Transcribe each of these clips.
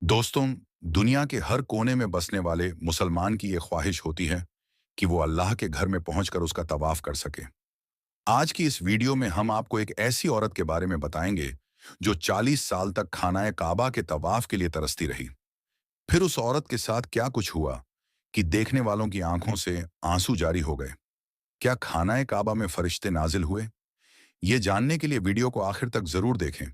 दोस्तों, दुनिया के हर कोने में बसने वाले मुसलमान की ये ख्वाहिश होती है कि वो अल्लाह के घर में पहुंचकर उसका तवाफ कर सके। आज की इस वीडियो में हम आपको एक ऐसी औरत के बारे में बताएंगे जो 40 साल तक खानाए काबा के तवाफ के लिए तरसती रही। फिर उस औरत के साथ क्या कुछ हुआ कि देखने वालों की आंखों से आंसू जारी हो गए। क्या खानाए काबा में फरिश्ते नाजिल हुए? ये जानने के लिए वीडियो को आखिर तक जरूर देखें।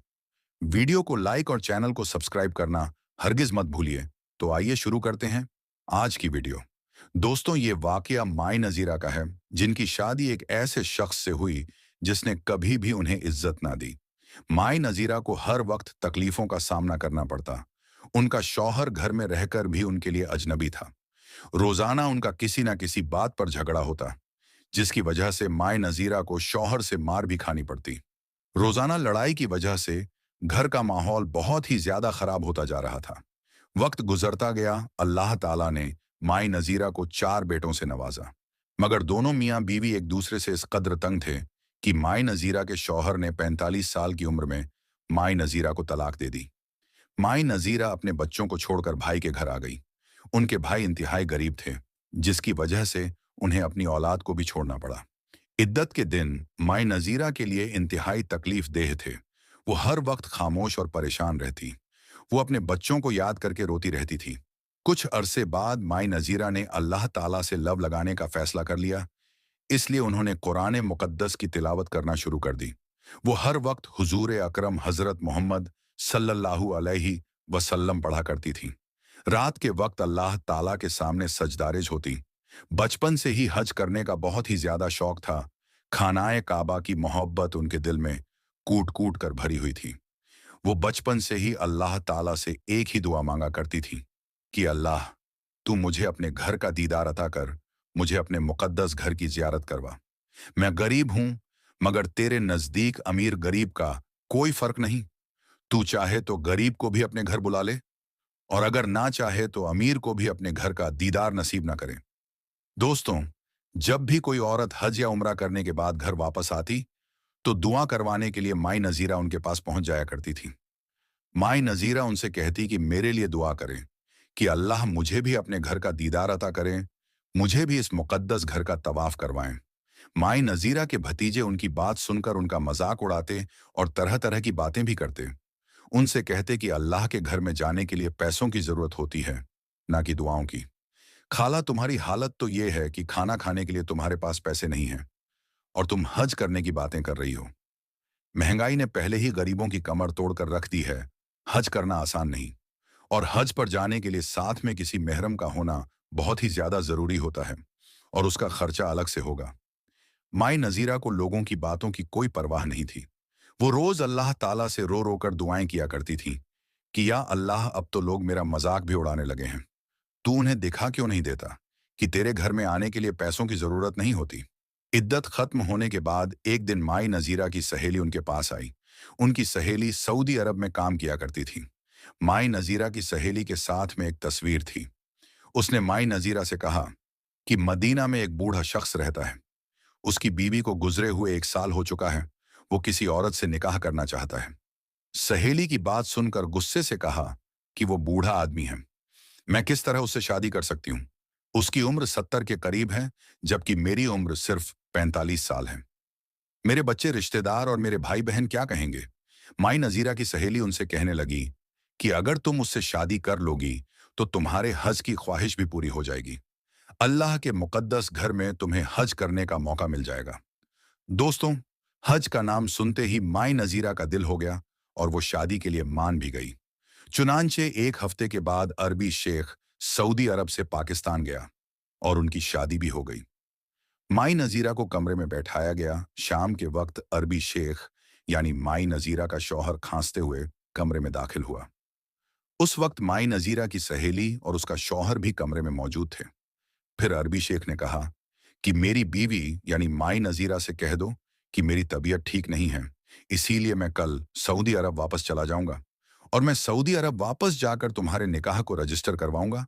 वीडियो को लाइक और चैनल को सब्सक्राइब करना हरगिज मत भूलिए। तो आइए शुरू करते हैं आज की वीडियो। दोस्तों, ये वाकया माई नजीरा का है, जिनकी शादी एक ऐसे शख्स से हुई जिसने कभी भी उन्हें इज्जत ना दी। माई नजीरा को हर वक्त तकलीफों का सामना करना पड़ता। उनका शौहर घर में रहकर भी उनके लिए अजनबी था। रोजाना उनका किसी ना किसी बात पर झगड़ा होता, जिसकी वजह से माई नजीरा को शौहर से मार भी खानी पड़ती। रोजाना लड़ाई की वजह से घर का माहौल बहुत ही ज्यादा खराब होता जा रहा था। वक्त गुजरता गया, अल्लाह ताला ने माई नजीरा को 4 बेटों से नवाजा। मगर दोनों मियां बीवी एक दूसरे से इस कद्र तंग थे कि माई नजीरा के शौहर ने 45 साल की उम्र में माई नजीरा को तलाक दे दी। माई नजीरा अपने बच्चों को छोड़कर भाई के घर आ गई। उनके भाई इंतहाई गरीब थे, जिसकी वजह से उन्हें अपनी औलाद को भी छोड़ना पड़ा। इद्दत के दिन माई नजीरा के लिए इंतहाई तकलीफ देह थे। वो हर वक्त खामोश और परेशान रहती। वो अपने बच्चों को याद करके रोती रहती थी। कुछ अरसे बाद माई नजीरा ने अल्लाह ताला से लब लगाने का फैसला कर लिया। इसलिए उन्होंने कुरान मुकद्दस की तिलावत करना शुरू कर दी। वो हर वक्त हुजूर अकरम हजरत मोहम्मद सल्लल्लाहु अलैहि वसल्लम पढ़ा करती थी। रात के वक्त अल्लाह ताला के सामने सजदारेज होती। बचपन से ही हज करने का बहुत ही ज्यादा शौक था। खानाए काबा की मोहब्बत उनके दिल में कूट कूट कर भरी हुई थी। वो बचपन से ही अल्लाह ताला से एक ही दुआ मांगा करती थी कि अल्लाह, तू मुझे अपने घर का दीदार अता कर, मुझे अपने मुकद्दस घर की जियारत करवा। मैं गरीब हूं, मगर तेरे नजदीक अमीर गरीब का कोई फर्क नहीं। तू चाहे तो गरीब को भी अपने घर बुला ले, और अगर ना चाहे तो अमीर को भी अपने घर का दीदार नसीब ना करे। दोस्तों, जब भी कोई औरत हज या उम्रा करने के बाद घर वापस आती तो दुआ करवाने के लिए माई नजीरा उनके पास पहुंच जाया करती थी। माई नजीरा उनसे कहती कि मेरे लिए दुआ करें कि अल्लाह मुझे भी अपने घर का दीदार अता करें, मुझे भी इस मुकद्दस घर का तवाफ करवाएं। माई नजीरा के भतीजे उनकी बात सुनकर उनका मजाक उड़ाते और तरह तरह की बातें भी करते। उनसे कहते कि अल्लाह के घर में जाने के लिए पैसों की जरूरत होती है, ना कि दुआओं की। खाला, तुम्हारी हालत तो ये है कि खाना खाने के लिए तुम्हारे पास पैसे नहीं हैं और तुम हज करने की बातें कर रही हो। महंगाई ने पहले ही गरीबों की कमर तोड़कर रख दी है। हज करना आसान नहीं, और हज पर जाने के लिए साथ में किसी महरम का होना बहुत ही ज्यादा जरूरी होता है, और उसका खर्चा अलग से होगा। माई नजीरा को लोगों की बातों की कोई परवाह नहीं थी। वो रोज अल्लाह ताला से रो रो कर दुआएं किया करती थी कि या अल्लाह, अब तो लोग मेरा मजाक भी उड़ाने लगे हैं। तू उन्हें दिखा क्यों नहीं देता कि तेरे घर में आने के लिए पैसों की जरूरत नहीं होती। इद्दत खत्म होने के बाद एक दिन माई नजीरा की सहेली उनके पास आई। उनकी सहेली सऊदी अरब में काम किया करती थी। माई नजीरा की सहेली के साथ में एक तस्वीर थी। उसने माई नजीरा से कहा कि मदीना में एक बूढ़ा शख्स रहता है। उसकी बीवी को गुजरे हुए 1 साल हो चुका है। वो किसी औरत से निकाह करना चाहता है। सहेली की बात सुनकर गुस्से से कहा कि वो बूढ़ा आदमी है, मैं किस तरह उससे शादी कर सकती हूँ? उसकी उम्र 70 के करीब है, जबकि मेरी उम्र सिर्फ 45 साल है। मेरे बच्चे, रिश्तेदार और मेरे भाई बहन क्या कहेंगे? माई नजीरा की सहेली उनसे कहने लगी कि अगर तुम उससे शादी कर लोगी तो तुम्हारे हज की ख्वाहिश भी पूरी हो जाएगी। अल्लाह के मुकद्दस घर में तुम्हें हज करने का मौका मिल जाएगा। दोस्तों, हज का नाम सुनते ही माई नजीरा का दिल हो गया और वो शादी के लिए मान भी गई। चुनांचे 1 हफ्ते के बाद अरबी शेख सऊदी अरब से पाकिस्तान गया और उनकी शादी भी हो गई। माई नजीरा को कमरे में बैठाया गया। शाम के वक्त अरबी शेख यानी माई नजीरा का शौहर खांसते हुए कमरे में दाखिल हुआ। उस वक्त माई नजीरा की सहेली और उसका शौहर भी कमरे में मौजूद थे। फिर अरबी शेख ने कहा कि मेरी बीवी यानी माई नजीरा से कह दो कि मेरी तबीयत ठीक नहीं है, इसीलिए मैं कल सऊदी अरब वापस चला जाऊंगा, और मैं सऊदी अरब वापस जाकर तुम्हारे निकाह को रजिस्टर करवाऊंगा।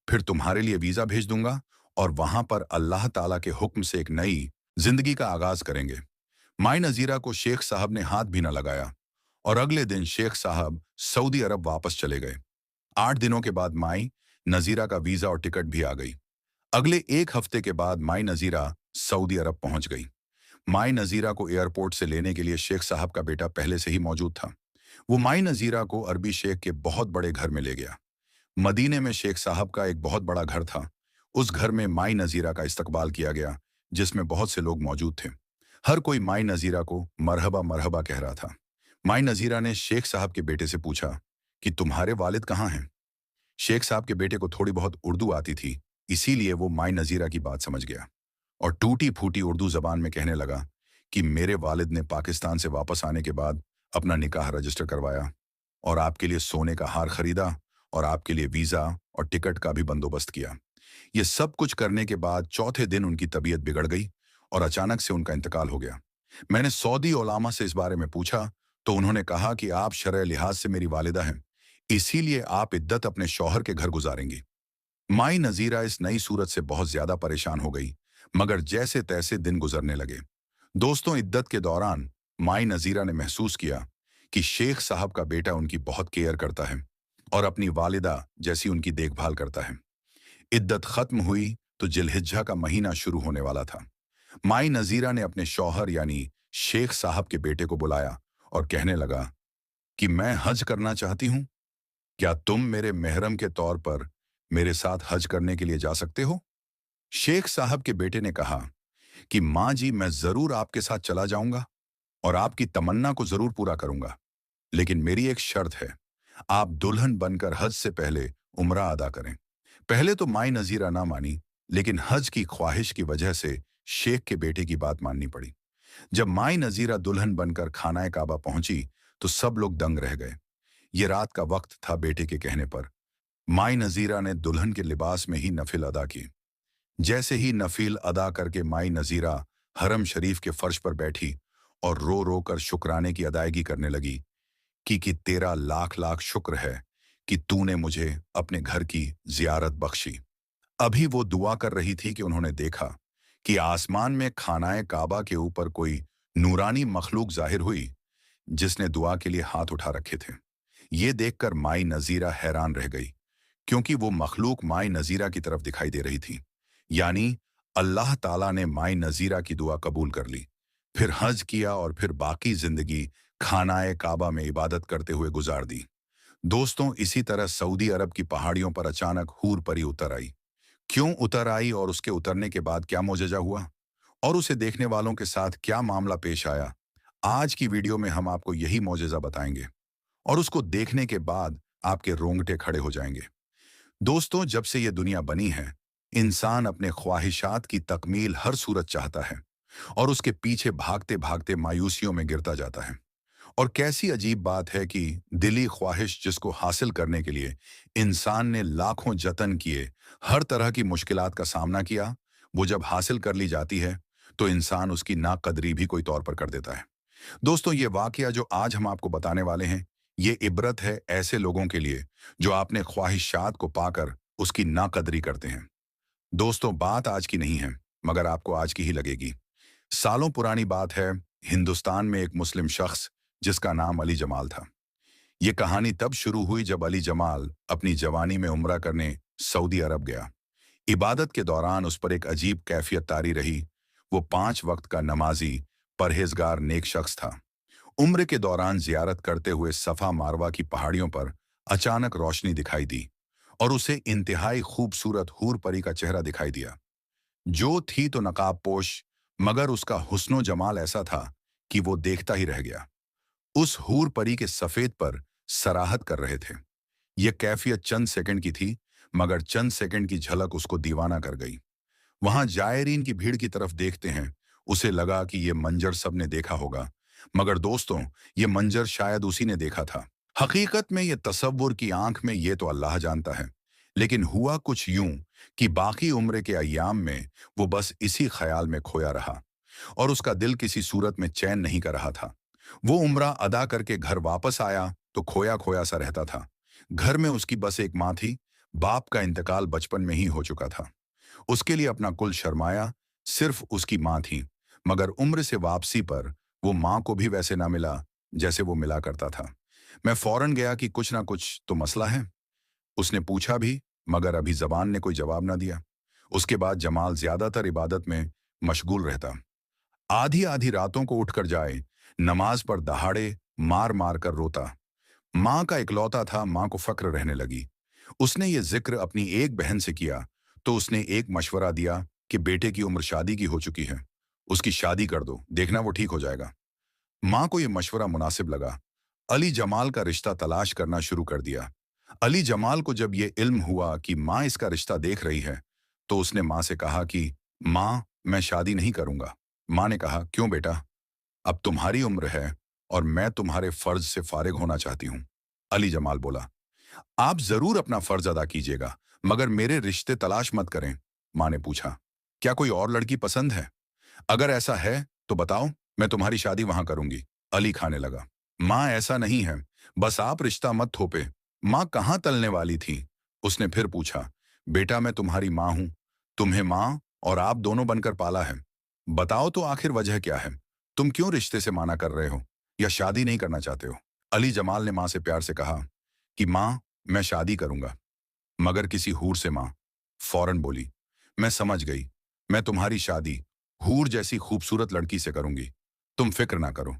फिर तुम्हारे लिए वीजा भेज दूंगा और वहां पर अल्लाह ताला के हुक्म से एक नई जिंदगी का आगाज करेंगे। माई नजीरा को शेख साहब ने हाथ भी न लगाया और अगले दिन शेख साहब सऊदी अरब वापस चले गए। 8 दिनों के बाद माई नजीरा का वीजा और टिकट भी आ गई। अगले 1 हफ्ते के बाद माई नजीरा सऊदी अरब पहुंच गई। माई नजीरा को एयरपोर्ट से लेने के लिए शेख साहब का बेटा पहले से ही मौजूद था। वो माई नजीरा को अरबी शेख के बहुत बड़े घर में ले गया। मदीने में शेख साहब का एक बहुत बड़ा घर था। उस घर में माई नजीरा का इस्तकबाल किया गया, जिसमें बहुत से लोग मौजूद थे। हर कोई माई नजीरा को मरहबा मरहबा कह रहा था। माई नजीरा ने शेख साहब के बेटे से पूछा कि तुम्हारे वालिद कहाँ हैं। शेख साहब के बेटे को थोड़ी बहुत उर्दू आती थी, इसीलिए वो माई नजीरा की बात समझ गया और टूटी फूटी उर्दू जबान में कहने लगा कि मेरे वालिद ने पाकिस्तान से वापस आने के बाद अपना निकाह रजिस्टर करवाया और आपके लिए सोने का हार खरीदा और आपके लिए वीजा और टिकट का भी बंदोबस्त किया। ये सब कुछ करने के बाद चौथे दिन उनकी तबीयत बिगड़ गई और अचानक से उनका इंतकाल हो गया। मैंने सऊदी उलामा से इस बारे में पूछा तो उन्होंने कहा कि आप शरअ लिहाज से मेरी वालिदा हैं, इसीलिए आप इद्दत अपने शौहर के घर गुजारेंगी। माई नजीरा इस नई सूरत से बहुत ज्यादा परेशान हो गई, मगर जैसे तैसे दिन गुजरने लगे। दोस्तों, इद्दत के दौरान माई नजीरा ने महसूस किया कि शेख साहब का बेटा उनकी बहुत केयर करता है और अपनी वालिदा जैसी उनकी देखभाल करता है। इद्दत खत्म हुई तो जिलहिज्जा का महीना शुरू होने वाला था। माई नजीरा ने अपने शौहर यानी शेख साहब के बेटे को बुलाया और कहने लगा कि मैं हज करना चाहती हूं, क्या तुम मेरे मेहरम के तौर पर मेरे साथ हज करने के लिए जा सकते हो। शेख साहब के बेटे ने कहा कि माँ जी, मैं जरूर आपके साथ चला जाऊंगा और आपकी तमन्ना को जरूर पूरा करूंगा, लेकिन मेरी एक शर्त है, आप दुल्हन बनकर हज से पहले उम्रा अदा करें। पहले तो माई नजीरा ना मानी, लेकिन हज की ख्वाहिश की वजह से शेख के बेटे की बात माननी पड़ी। जब माई नजीरा दुल्हन बनकर खानाए काबा पहुंची तो सब लोग दंग रह गए। ये रात का वक्त था। बेटे के कहने पर माई नजीरा ने दुल्हन के लिबास में ही नफिल अदा की। जैसे ही नफिल अदा करके माई नजीरा हरम शरीफ के फर्श पर बैठी और रो रो कर शुक्राने की अदायगी करने लगी कि तेरा लाख लाख शुक्र है कि तूने मुझे अपने घर की जियारत बख्शी। अभी वो दुआ कर रही थी कि उन्होंने देखा कि आसमान में खानाए काबा के ऊपर कोई नूरानी मखलूक जाहिर हुई, जिसने दुआ के लिए हाथ उठा रखे थे। ये देखकर माई नजीरा हैरान रह गई, क्योंकि वो मखलूक माई नजीरा की तरफ दिखाई दे रही थी। यानी अल्लाह ताला ने माई नजीरा की दुआ कबूल कर ली, फिर हज किया और फिर बाकी जिंदगी खानाए काबा में इबादत करते हुए गुजार दी। दोस्तों, इसी तरह सऊदी अरब की पहाड़ियों पर अचानक हूर परी उतर आई। क्यों उतर आई और उसके उतरने के बाद क्या मोजज़ा हुआ और उसे देखने वालों के साथ क्या मामला पेश आया, आज की वीडियो में हम आपको यही मोजज़ा बताएंगे और उसको देखने के बाद आपके रोंगटे खड़े हो जाएंगे। दोस्तों, जब से ये दुनिया बनी है, इंसान अपने ख्वाहिशात की तकमील हर सूरत चाहता है और उसके पीछे भागते भागते मायूसियों में गिरता जाता है। और कैसी अजीब बात है कि दिली ख्वाहिश जिसको हासिल करने के लिए इंसान ने लाखों जतन किए, हर तरह की मुश्किलात का सामना किया, वो जब हासिल कर ली जाती है तो इंसान उसकी नाकदरी भी कोई तौर पर कर देता है। दोस्तों, ये वाकया जो आज हम आपको बताने वाले हैं, ये इबरत है ऐसे लोगों के लिए जो आपने ख्वाहिशात को पाकर उसकी नाकदरी करते हैं। दोस्तों, बात आज की नहीं है, मगर आपको आज की ही लगेगी। सालों पुरानी बात है। हिंदुस्तान में एक मुस्लिम शख्स जिसका नाम अली जमाल था। ये कहानी तब शुरू हुई जब अली जमाल अपनी जवानी में उम्रा करने सऊदी अरब गया। इबादत के दौरान उस पर एक अजीब कैफियत तारी रही। वो 5 वक्त का नमाजी, परहेजगार नेक शख्स था। उम्र के दौरान जियारत करते हुए सफा मारवा की पहाड़ियों पर अचानक रोशनी दिखाई दी और उसे इंतहाई खूबसूरत हूर परी का चेहरा दिखाई दिया। जो थी तो नकाब पोश, मगर उसका हुस्नो जमाल ऐसा था कि वो देखता ही रह गया। उस हूर परी के सफेद पर सराहत कर रहे थे। यह कैफियत चंद सेकंड की थी, मगर चंद सेकंड की झलक उसको दीवाना कर गई। वहां जायरीन की भीड़ की तरफ देखते हैं, उसे लगा कि यह मंजर सबने देखा होगा, मगर दोस्तों, यह मंजर शायद उसी ने देखा था। हकीकत में यह तसव्वुर की आंख में ये तो अल्लाह जानता है, लेकिन हुआ कुछ यूं कि बाकी उम्र के अय्याम में वो बस इसी ख्याल में खोया रहा और उसका दिल किसी सूरत में चैन नहीं कर रहा था। वो उम्रा अदा करके घर वापस आया तो खोया खोया सा रहता था। घर में उसकी बस एक माँ थी। बाप का इंतकाल बचपन में ही हो चुका था। उसके लिए अपना कुल शर्माया सिर्फ उसकी माँ थी, मगर उम्र से वापसी पर वो माँ को भी वैसे ना मिला जैसे वो मिला करता था। मैं फौरन गया कि कुछ ना कुछ तो मसला है। उसने पूछा भी, मगर अभी जबान ने कोई जवाब ना दिया। उसके बाद जमाल ज्यादातर इबादत में मशगूल रहता। आधी आधी रातों को उठकर जाए, नमाज पर दहाड़े मार मार कर रोता। माँ का इकलौता था, माँ को फक्र रहने लगी। उसने ये जिक्र अपनी एक बहन से किया तो उसने एक मशवरा दिया कि बेटे की उम्र शादी की हो चुकी है, उसकी शादी कर दो, देखना वो ठीक हो जाएगा। माँ को यह मशवरा मुनासिब लगा। अली जमाल का रिश्ता तलाश करना शुरू कर दिया। अली जमाल को जब यह इल्म हुआ कि माँ इसका रिश्ता देख रही है, तो उसने माँ से कहा कि माँ, मैं शादी नहीं करूंगा। माँ ने कहा, क्यों बेटा? अब तुम्हारी उम्र है और मैं तुम्हारे फर्ज से फारिग होना चाहती हूँ। अली जमाल बोला, आप जरूर अपना फर्ज अदा कीजिएगा, मगर मेरे रिश्ते तलाश मत करें। माँ ने पूछा, क्या कोई और लड़की पसंद है? अगर ऐसा है तो बताओ, मैं तुम्हारी शादी वहां करूंगी। अली खाने लगा, माँ ऐसा नहीं है, बस आप रिश्ता मत थोपे। माँ कहाँ टलने वाली थी। उसने फिर पूछा, बेटा मैं तुम्हारी माँ हूं, तुम्हें माँ और आप दोनों बनकर पाला है। बताओ तो आखिर वजह क्या है? तुम क्यों रिश्ते से माना कर रहे हो या शादी नहीं करना चाहते हो? अली जमाल ने माँ से प्यार से कहा कि माँ, मैं शादी करूंगा, मगर किसी हूर से। माँ फौरन बोली, मैं समझ गई, मैं तुम्हारी शादी हूर जैसी खूबसूरत लड़की से करूंगी, तुम फिक्र ना करो।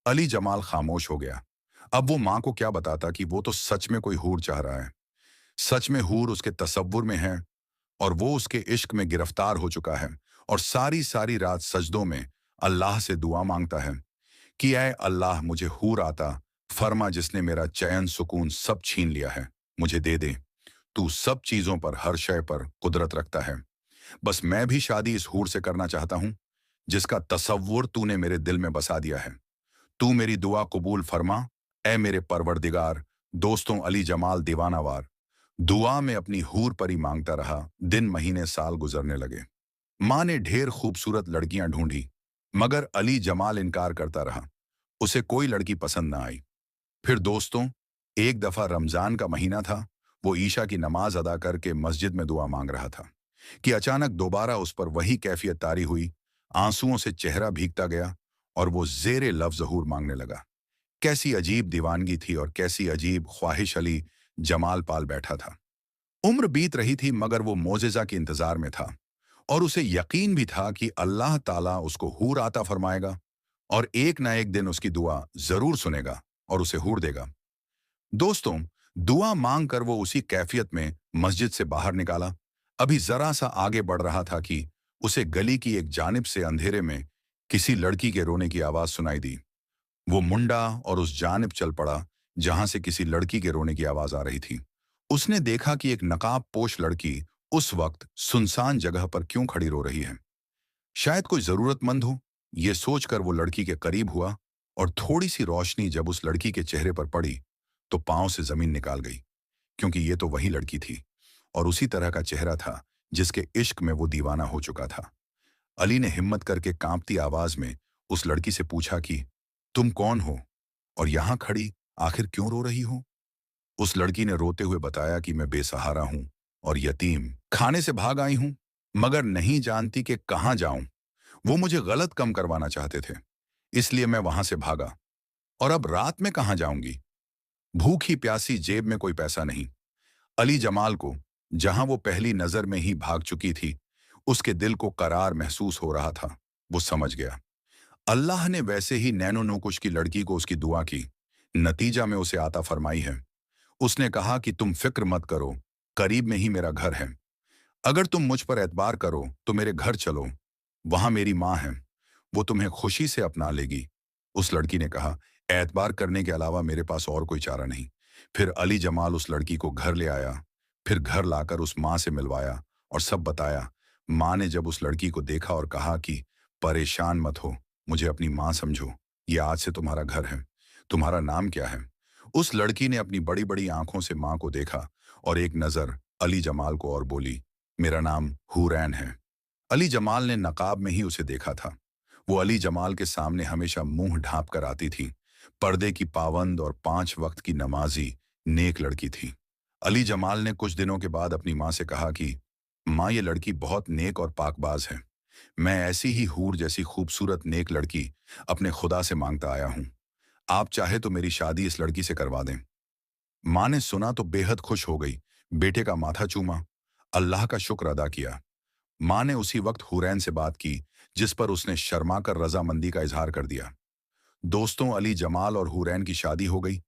अली जमाल खामोश हो गया। अब वो माँ को क्या बताता कि वो तो सच में कोई हूर चाह रहा है। सच में हूर उसके तसव्वुर में है और वो उसके इश्क में गिरफ्तार हो चुका है और सारी सारी रात सजदों में अल्लाह से दुआ मांगता है कि ऐ अल्लाह, मुझे हूर आता फरमा, जिसने मेरा चैन सुकून सब छीन लिया है, मुझे दे दे। तू सब चीजों पर, हर शय पर कुदरत रखता है। बस मैं भी शादी इस हूर से करना चाहता हूं जिसका तसव्वुर तूने मेरे दिल में बसा दिया है। तू मेरी दुआ कबूल फरमा, ए मेरे परवरदिगार। दोस्तों, अली जमाल दीवानावार दुआ में अपनी हूर पर ही मांगता रहा। दिन महीने साल गुजरने लगे। माँ ने ढेर खूबसूरत लड़कियां ढूंढी, मगर अली जमाल इनकार करता रहा। उसे कोई लड़की पसंद ना आई। फिर दोस्तों, एक दफा रमजान का महीना था। वो ईशा की नमाज अदा करके मस्जिद में दुआ मांग रहा था कि अचानक दोबारा उस पर वही कैफियत तारी हुई। आंसुओं से चेहरा भीगता गया और वो जेरे लफ्ज ज़हूर मांगने लगा। कैसी अजीब दीवानगी थी और कैसी अजीब ख्वाहिश अली जमाल पाल बैठा था। उम्र बीत रही थी, मगर वो मोजेजा के इंतजार में था और उसे यकीन भी था कि अल्लाह ताला उसको हूर आता फरमाएगा और एक ना एक दिन उसकी दुआ जरूर सुनेगा और उसे हूर देगा। दोस्तों, दुआ मांग कर वो उसी कैफियत में मस्जिद से बाहर निकाला। अभी जरा सा आगे बढ़ रहा था कि उसे गली की एक जानिब से अंधेरे में किसी लड़की के रोने की आवाज सुनाई दी। वो मुंडा और उस जानिब चल पड़ा जहां से किसी लड़की के रोने की आवाज आ रही थी। उसने देखा कि एक नकाब पोश लड़की उस वक्त सुनसान जगह पर क्यों खड़ी रो रही है। शायद कोई जरूरतमंद हो। ये सोचकर वो लड़की के करीब हुआ और थोड़ी सी रोशनी जब उस लड़की के चेहरे पर पड़ी तो पांव से जमीन निकाल गई, क्योंकि ये तो वही लड़की थी और उसी तरह का चेहरा था जिसके इश्क में वो दीवाना हो चुका था। अली ने हिम्मत करके कांपती आवाज में उस लड़की से पूछा कि तुम कौन हो और यहां खड़ी आखिर क्यों रो रही हो? उस लड़की ने रोते हुए बताया कि मैं बेसहारा हूं और यतीम, खाने से भाग आई हूं, मगर नहीं जानती कि कहां जाऊं। वो मुझे गलत कम करवाना चाहते थे, इसलिए मैं वहां से भागा। और अब रात में कहां जाऊंगी? भूखी प्यासी, जेब में कोई पैसा नहीं। अली जमाल को, जहां वो पहली नजर में ही भाग चुकी थी, उसके दिल को करार महसूस हो रहा था। वो समझ गया, अल्लाह ने वैसे ही नैनो नूकुश की लड़की को उसकी दुआ की नतीजा में उसे आता फरमाई है। उसने कहा कि तुम फिक्र मत करो, करीब में ही मेरा घर है। अगर तुम मुझ पर एतबार करो तो मेरे घर चलो, वहां मेरी माँ है, वो तुम्हें खुशी से अपना लेगी। उस लड़की ने कहा, एतबार करने के अलावा मेरे पास और कोई चारा नहीं। फिर अली जमाल उस लड़की को घर ले आया, फिर घर लाकर उस माँ से मिलवाया और सब बताया। माँ ने जब उस लड़की को देखा और कहा कि परेशान मत हो, मुझे अपनी माँ समझो, ये आज से तुम्हारा घर है। तुम्हारा नाम क्या है? उस लड़की ने अपनी बड़ी बड़ी आंखों से माँ को देखा और एक नजर अली जमाल को और बोली, मेरा नाम हुरैन है। अली जमाल ने नकाब में ही उसे देखा था। वो अली जमाल के सामने हमेशा मुंह ढांप कर आती थी। पर्दे की पाबंद और 5 वक्त की नमाजी नेक लड़की थी। अली जमाल ने कुछ दिनों के बाद अपनी माँ से कहा कि माँ, ये लड़की बहुत नेक और पाकबाज है। मैं ऐसी ही हूर जैसी खूबसूरत नेक लड़की अपने खुदा से मांगता आया हूँ। आप चाहे तो मेरी शादी इस लड़की से करवा दें। माँ ने सुना तो बेहद खुश हो गई, बेटे का माथा चूमा, अल्लाह का शुक्र अदा किया। माँ ने उसी वक्त हुरैन से बात की, जिस पर उसने शर्मा कर रजामंदी का इजहार कर दिया। दोस्तों, अली जमाल और हुरैन की शादी हो गई।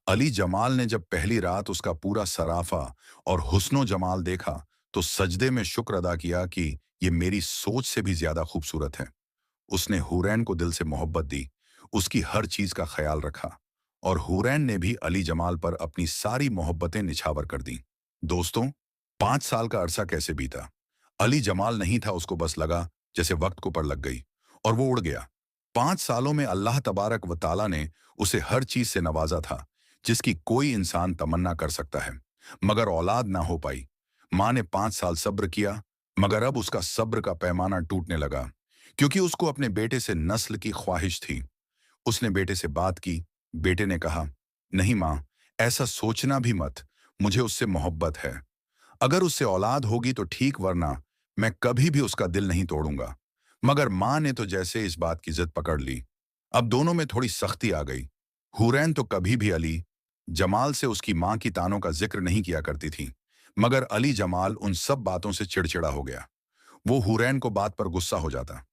अली जमाल ने जब पहली रात उसका पूरा सराफा और हुस्नो जमाल देखा तो सजदे में शुक्र अदा किया कि ये मेरी सोच से भी ज्यादा खूबसूरत है। उसने हुरैन को दिल से मोहब्बत दी, उसकी हर चीज का ख्याल रखा, और हुरैन ने भी अली जमाल पर अपनी सारी मोहब्बतें निछावर कर दी। दोस्तों, 5 साल का अरसा कैसे बीता। अली जमाल नहीं था, उसको बस लगा जैसे वक्त को पर लग गई, और वो उड़ गया। 5 सालों में अल्लाह तबारक व ताला ने उसे हर चीज से नवाजा था, जिसकी कोई इंसान तमन्ना कर सकता है, मगर औलाद ना हो पाई। माँ ने 5 साल सब्र किया, मगर अब उसका सब्र का पैमाना टूटने लगा, क्योंकि उसको अपने बेटे से नस्ल की ख्वाहिश थी। उसने बेटे से बात की। बेटे ने कहा, नहीं माँ, ऐसा सोचना भी मत, मुझे उससे मोहब्बत है। अगर उससे औलाद होगी तो ठीक, वरना मैं कभी भी उसका दिल नहीं तोड़ूंगा। मगर माँ ने तो जैसे इस बात की जिद पकड़ ली। अब दोनों में थोड़ी सख्ती आ गई। हुरैन तो कभी भी अली जमाल से उसकी माँ की तानों का जिक्र नहीं किया करती थी, मगर अली जमाल उन सब बातों से चिड़चिड़ा हो गया। वो हुरैन को बात पर गुस्सा हो जाता।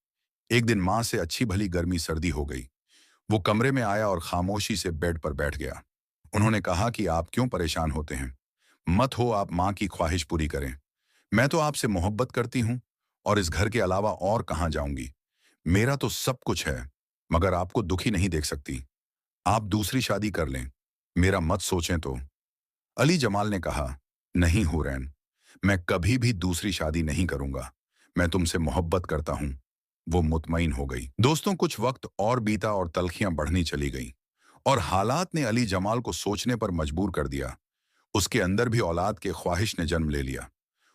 एक दिन माँ से अच्छी भली गर्मी सर्दी हो गई। वो कमरे में आया और खामोशी से बेड पर बैठ गया। उन्होंने कहा कि आप क्यों परेशान होते हैं? मत हो, आप माँ की ख्वाहिश पूरी करें। मैं तो आपसे मोहब्बत करती हूँ, और इस घर के अलावा और कहाँ जाऊंगी। मेरा तो सब कुछ है, मगर आपको दुखी नहीं देख सकती। आप दूसरी शादी कर लें, मेरा मत सोचें तो। अली जमाल ने कहा, नहीं हुरैन, मैं कभी भी दूसरी शादी नहीं करूंगा। मैं तुमसे मोहब्बत करता हूं। वो मुतमईन हो गई। दोस्तों, कुछ वक्त और बीता और तलखियां बढ़नी चली गईं, और हालात ने अली जमाल को सोचने पर मजबूर कर दिया। उसके अंदर भी औलाद के ख्वाहिश ने जन्म ले लिया,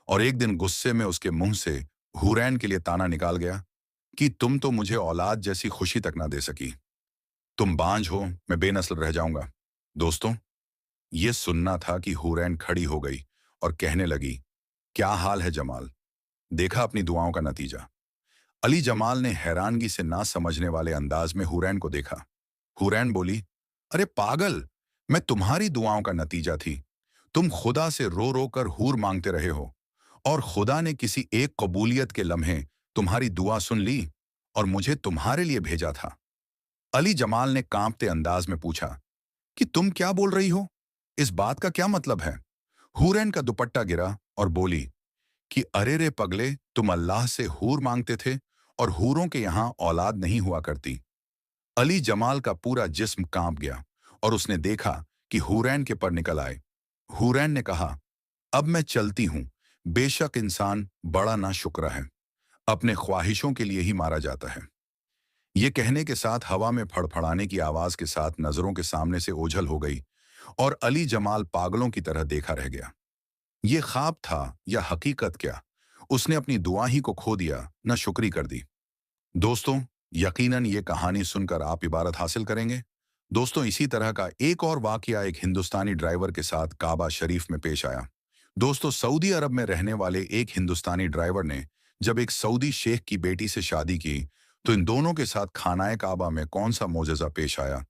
और एक दिन गुस्से में उसके मुंह से हुरैन के लिए ताना निकाल गया कि तुम तो मुझे औलाद जैसी खुशी तक ना दे सकी। तुम बांझ हो, मैं बेनस्ल रह जाऊंगा। दोस्तों, ये सुनना था कि हुरैन खड़ी हो गई और कहने लगी, क्या हाल है जमाल? देखा अपनी दुआओं का नतीजा? अली जमाल ने हैरानगी से ना समझने वाले अंदाज में हुरैन को देखा। हुरैन बोली, अरे पागल, मैं तुम्हारी दुआओं का नतीजा थी। तुम खुदा से रो रो कर हूर मांगते रहे हो, और खुदा ने किसी एक कबूलियत के लम्हे तुम्हारी दुआ सुन ली और मुझे तुम्हारे लिए भेजा था। अली जमाल ने कांपते अंदाज में पूछा कि तुम क्या बोल रही हो? इस बात का क्या मतलब है? हुरैन का दुपट्टा गिरा और बोली कि अरे रे पगले, तुम अल्लाह से हूर मांगते थे, और हूरों के यहां औलाद नहीं हुआ करती। अली जमाल का पूरा जिस्म कांप गया, और उसने देखा कि हुरैन के पर निकल आए। हुरैन ने कहा, अब मैं चलती हूं। बेशक इंसान बड़ा ना शुक्र है, अपने ख्वाहिशों के लिए ही मारा जाता है। ये कहने के साथ हवा में फड़फड़ाने की आवाज के साथ नजरों के सामने से ओझल हो गई, और अली जमाल पागलों की तरह देखा रह गया। ये ख्वाब था या हकीकत क्या? उसने अपनी दुआ ही को खो दिया, न शुक्री कर दी। दोस्तों, यकीनन ये कहानी सुनकर आप इबारत हासिल करेंगे। दोस्तों, इसी तरह का एक और वाकया एक हिंदुस्तानी ड्राइवर के साथ काबा शरीफ में पेश आया। दोस्तों, सऊदी अरब में रहने वाले एक हिंदुस्तानी ड्राइवर ने जब एक सऊदी शेख की बेटी से शादी की, तो इन दोनों के साथ खानाए काबा में कौन सा मोजज़ा पेश आया,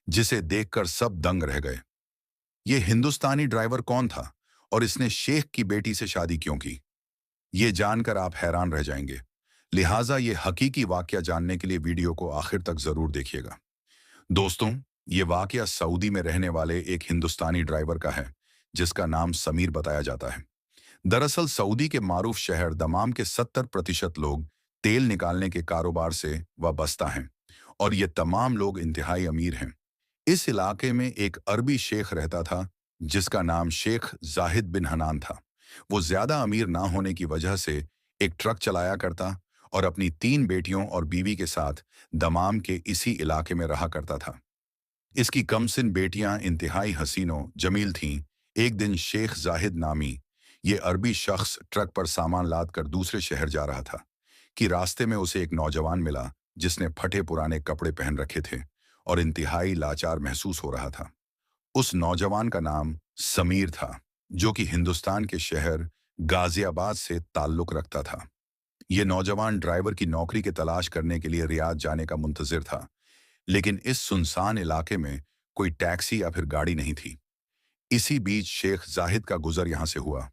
जिसे देखकर सब दंग रह गए। ये हिंदुस्तानी ड्राइवर कौन था, और इसने शेख की बेटी से शादी क्यों की? ये जानकर आप हैरान रह जाएंगे। लिहाजा ये हकीकी वाकया जानने के लिए वीडियो को आखिर तक जरूर देखिएगा। दोस्तों, ये वाकया सऊदी में रहने वाले एक हिंदुस्तानी ड्राइवर का है, जिसका नाम समीर बताया जाता है। दरअसल सऊदी के मारूफ शहर दमाम के 70% लोग तेल निकालने के कारोबार से वाबस्ता हैं, और ये तमाम लोग इंतहाई अमीर हैं। इस इलाके में एक अरबी शेख रहता था, जिसका नाम शेख जाहिद बिन हनान था। वो ज्यादा अमीर ना होने की वजह से एक ट्रक चलाया करता, और अपनी 3 बेटियों और बीवी के साथ दमाम के इसी इलाके में रहा करता था। इसकी कमसिन बेटियां इंतहाई हसीनो जमील थीं। एक दिन शेख जाहिद नामी ये अरबी शख्स ट्रक पर सामान लाद कर दूसरे शहर जा रहा था कि रास्ते में उसे एक नौजवान मिला, जिसने फटे पुराने कपड़े पहन रखे थे और इंतहाई लाचार महसूस हो रहा था। उस नौजवान का नाम समीर था, जो कि हिंदुस्तान के शहर गाजियाबाद से ताल्लुक रखता था। ये नौजवान ड्राइवर की नौकरी की तलाश करने के लिए रियाद जाने का मुंतजिर था, लेकिन इस सुनसान इलाके में कोई टैक्सी या फिर गाड़ी नहीं थी। इसी बीच शेख जाहिद का गुजर यहां से हुआ,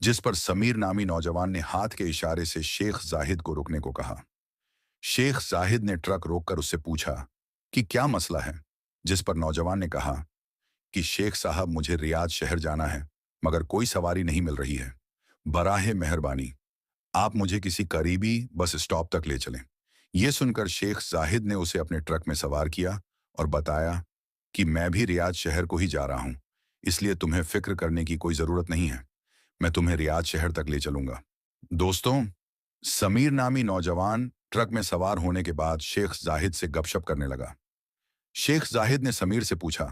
जिस पर समीर नामी नौजवान ने हाथ के इशारे से शेख जाहिद को रुकने को कहा। शेख जाहिद ने ट्रक रोककर उससे पूछा कि क्या मसला है, जिस पर नौजवान ने कहा कि शेख साहब, मुझे रियाद शहर जाना है, मगर कोई सवारी नहीं मिल रही है। बराहे मेहरबानी आप मुझे किसी करीबी बस स्टॉप तक ले चलें। यह सुनकर शेख जाहिद ने उसे अपने ट्रक में सवार किया और बताया कि मैं भी रियाद शहर को ही जा रहा हूं, इसलिए तुम्हें फिक्र करने की कोई जरूरत नहीं है। मैं तुम्हें रियाद शहर तक ले चलूंगा। दोस्तों, समीर नामी नौजवान ट्रक में सवार होने के बाद शेख जाहिद से गपशप करने लगा। शेख जाहिद ने समीर से पूछा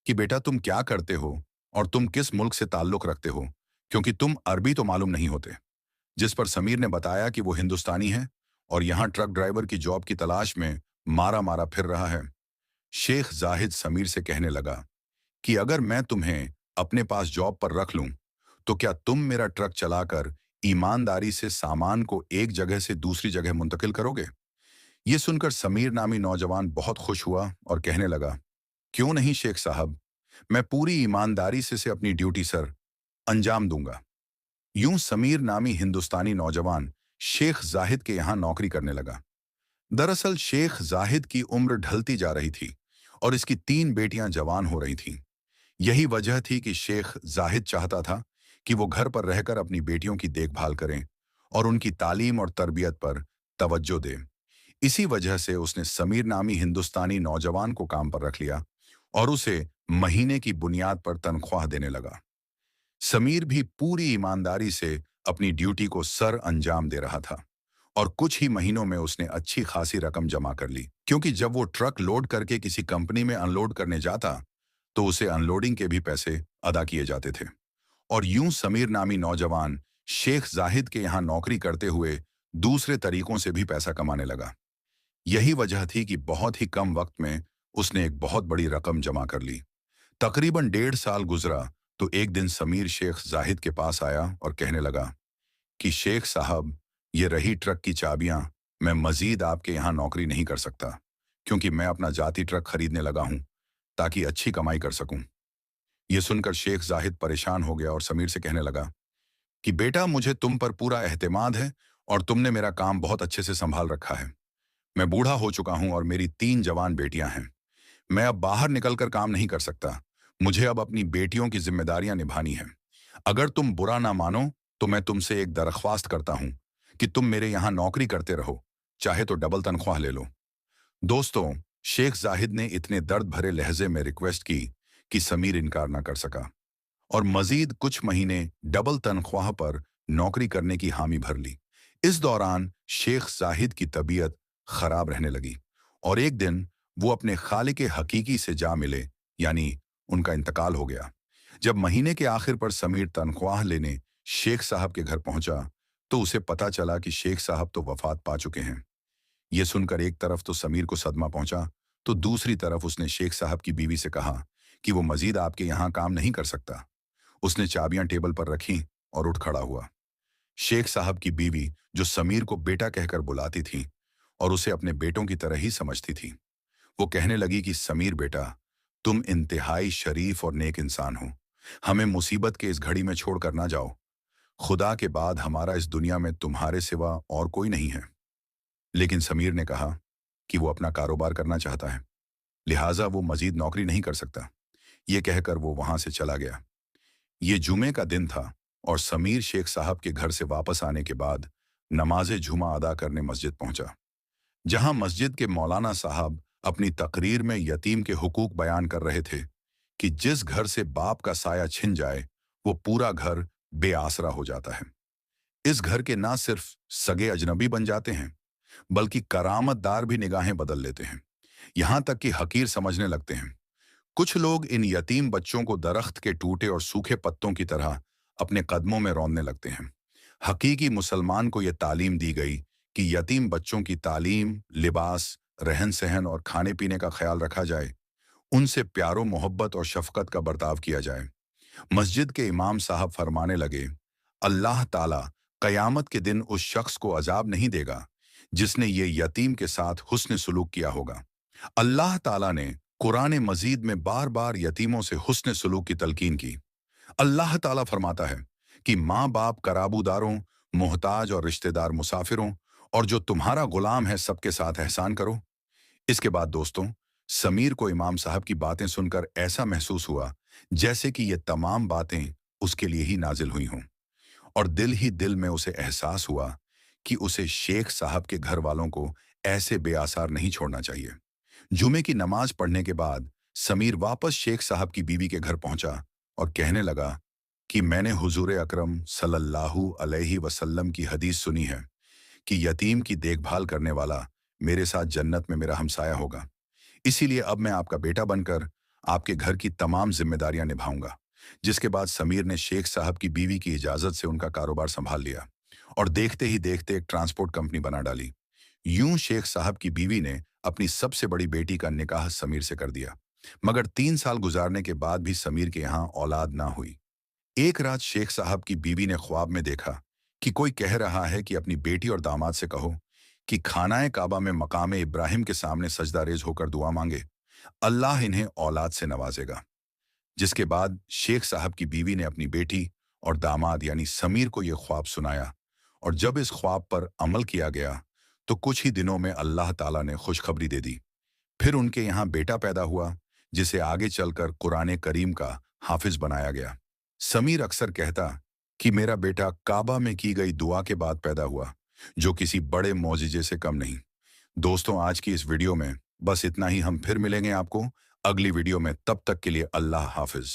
कि बेटा, तुम क्या करते हो और तुम किस मुल्क से ताल्लुक रखते हो, क्योंकि तुम अरबी तो मालूम नहीं होते। जिस पर समीर ने बताया कि वो हिंदुस्तानी है और यहाँ ट्रक ड्राइवर की जॉब की तलाश में मारा मारा फिर रहा है। शेख जाहिद समीर से कहने लगा कि अगर मैं तुम्हें अपने पास जॉब पर रख लूं, तो क्या तुम मेरा ट्रक चलाकर ईमानदारी से सामान को एक जगह से दूसरी जगह मुंतकिल करोगे? ये सुनकर समीर नामी नौजवान बहुत खुश हुआ और कहने लगा, क्यों नहीं शेख साहब, मैं पूरी ईमानदारी से अपनी ड्यूटी सर अंजाम दूंगा। यूं समीर नामी हिंदुस्तानी नौजवान शेख जाहिद के यहां नौकरी करने लगा। दरअसल शेख जाहिद की उम्र ढलती जा रही थी और इसकी 3 बेटियां जवान हो रही थीं। यही वजह थी कि शेख जाहिद चाहता था कि वो घर पर रहकर अपनी बेटियों की देखभाल करें और उनकी तालीम और तरबियत पर तवज्जो दे। इसी वजह से उसने समीर नामी हिंदुस्तानी नौजवान को काम पर रख लिया और उसे महीने की बुनियाद पर तनख्वाह देने लगा। समीर भी पूरी ईमानदारी से अपनी ड्यूटी को सर अंजाम दे रहा था और कुछ ही महीनों में उसने अच्छी खासी रकम जमा कर ली, क्योंकि जब वो ट्रक लोड करके किसी कंपनी में अनलोड करने जाता तो उसे अनलोडिंग के भी पैसे अदा किए जाते थे। और यूं समीर नामी नौजवान शेख जाहिद के यहाँ नौकरी करते हुए दूसरे तरीकों से भी पैसा कमाने लगा। यही वजह थी कि बहुत ही कम वक्त में उसने एक बहुत बड़ी रकम जमा कर ली। तकरीबन 1.5 साल गुजरा तो एक दिन समीर शेख जाहिद के पास आया और कहने लगा कि शेख साहब, ये रही ट्रक की चाबियां, मैं मजीद आपके यहाँ नौकरी नहीं कर सकता, क्योंकि मैं अपना जाती ट्रक खरीदने लगा हूं ताकि अच्छी कमाई कर सकूं। यह सुनकर शेख जाहिद परेशान हो गया और समीर से कहने लगा कि बेटा, मुझे तुम पर पूरा एहतिमाद है और तुमने मेरा काम बहुत अच्छे से संभाल रखा है। मैं बूढ़ा हो चुका हूं और मेरी 3 जवान बेटियां हैं। मैं अब बाहर निकलकर काम नहीं कर सकता। मुझे अब अपनी बेटियों की जिम्मेदारियां निभानी है। अगर तुम बुरा ना मानो तो मैं तुमसे एक दरख्वास्त करता हूं कि तुम मेरे यहां नौकरी करते रहो, चाहे तो डबल तनख्वाह ले लो। दोस्तों, शेख जाहिद ने इतने दर्द भरे लहजे में रिक्वेस्ट की कि समीर इनकार ना कर सका और मजीद कुछ महीने डबल तनख्वाह पर नौकरी करने की हामी भर ली। इस दौरान शेख जाहिद की तबीयत खराब रहने लगी और एक दिन वो अपने खालिक हकीकी से जा मिले, यानी उनका इंतकाल हो गया। जब महीने के आखिर पर समीर तनख्वाह लेने शेख साहब के घर पहुंचा तो उसे पता चला कि शेख साहब तो वफात पा चुके हैं। ये सुनकर एक तरफ तो समीर को सदमा पहुंचा, तो दूसरी तरफ उसने शेख साहब की बीवी से कहा कि वो मजीद आपके यहाँ काम नहीं कर सकता। उसने चाबियां टेबल पर रखी और उठ खड़ा हुआ। शेख साहब की बीवी, जो समीर को बेटा कहकर बुलाती थी और उसे अपने बेटों की तरह ही समझती थी, वो कहने लगी कि समीर बेटा, तुम इंतहाई शरीफ और नेक इंसान हो। हमें मुसीबत के इस घड़ी में छोड़कर ना जाओ। खुदा के बाद हमारा इस दुनिया में तुम्हारे सिवा और कोई नहीं है। लेकिन समीर ने कहा कि वो अपना कारोबार करना चाहता है, लिहाजा वो मजीद नौकरी नहीं कर सकता। ये कहकर वो वहां से चला गया। ये जुमे का दिन था और समीर शेख साहब के घर से वापस आने के बाद नमाज जुमा अदा करने मस्जिद पहुंचा, जहां मस्जिद के मौलाना साहब अपनी तकरीर में यतीम के हुकूक बयान कर रहे थे कि जिस घर से बाप का साया छिन जाए वो पूरा घर बेआसरा हो जाता है। इस घर के ना सिर्फ सगे अजनबी बन जाते हैं, बल्कि करामतदार भी निगाहें बदल लेते हैं, यहां तक कि हकीर समझने लगते हैं। कुछ लोग इन यतीम बच्चों को दरख्त के टूटे और सूखे पत्तों की तरह अपने कदमों में रौंदने लगते हैं। हकीकी मुसलमान को यह तालीम दी गई कि यतीम बच्चों की तालीम, लिबास, रहन सहन और खाने पीने का ख्याल रखा जाए, उनसे प्यारो मोहब्बत और शफकत का बर्ताव किया जाए। मस्जिद के इमाम साहब फरमाने लगे, अल्लाह ताला कयामत के दिन उस शख्स को अजाब नहीं देगा जिसने ये यतीम के साथ हुस्न सुलूक किया होगा। अल्लाह ताला ने कुरान मजीद में बार बार यतीमों से हुस्न सलूक की तलकीन की। अल्लाह ताला फरमाता है कि माँ बाप, कराबूदारों, मोहताज और रिश्तेदार, मुसाफिरों और जो तुम्हारा गुलाम है सबके साथ एहसान करो। इसके बाद दोस्तों, समीर को इमाम साहब की बातें सुनकर ऐसा महसूस हुआ जैसे कि ये तमाम बातें उसके लिए ही नाजिल हुई हों। और दिल ही दिल में उसे एहसास हुआ कि उसे शेख साहब के घर वालों को ऐसे बेआसार नहीं छोड़ना चाहिए। जुमे की नमाज पढ़ने के बाद समीर वापस शेख साहब की बीवी के घर पहुंचा और कहने लगा कि मैंने हुजूर अकरम सल्लल्लाहु अलैहि वसल्लम की हदीस सुनी है कि यतीम की देखभाल करने वाला मेरे साथ जन्नत में मेरा हमसाया होगा। इसीलिए अब मैं आपका बेटा बनकर आपके घर की तमाम जिम्मेदारियां निभाऊंगा। जिसके बाद समीर ने शेख साहब की बीवी की इजाजत से उनका कारोबार संभाल लिया और देखते ही देखते एक ट्रांसपोर्ट कंपनी बना डाली। यूं शेख साहब की बीवी ने अपनी सबसे बड़ी बेटी का निकाह समीर से कर दिया। मगर 3 साल गुजारने के बाद भी समीर के यहाँ औलाद ना हुई। एक रात शेख साहब की बीवी ने ख्वाब में देखा कि कोई कह रहा है कि अपनी बेटी और दामाद से कहो कि खानाए काबा में मकाम इब्राहिम के सामने सजदारेज होकर दुआ मांगे, अल्लाह इन्हें औलाद से नवाजेगा। जिसके बाद शेख साहब की बीवी ने अपनी बेटी और दामाद यानी समीर को यह ख्वाब सुनाया, और जब इस ख्वाब पर अमल किया गया तो कुछ ही दिनों में अल्लाह ताला ने खुशखबरी दे दी। फिर उनके यहाँ बेटा पैदा हुआ जिसे आगे चलकर कुरान करीम का हाफिज बनाया गया। समीर अक्सर कहता कि मेरा बेटा काबा में की गई दुआ के बाद पैदा हुआ, जो किसी बड़े मौजिजे से कम नहीं। दोस्तों, आज की इस वीडियो में बस इतना ही। हम फिर मिलेंगे आपको अगली वीडियो में। तब तक के लिए अल्लाह हाफिज।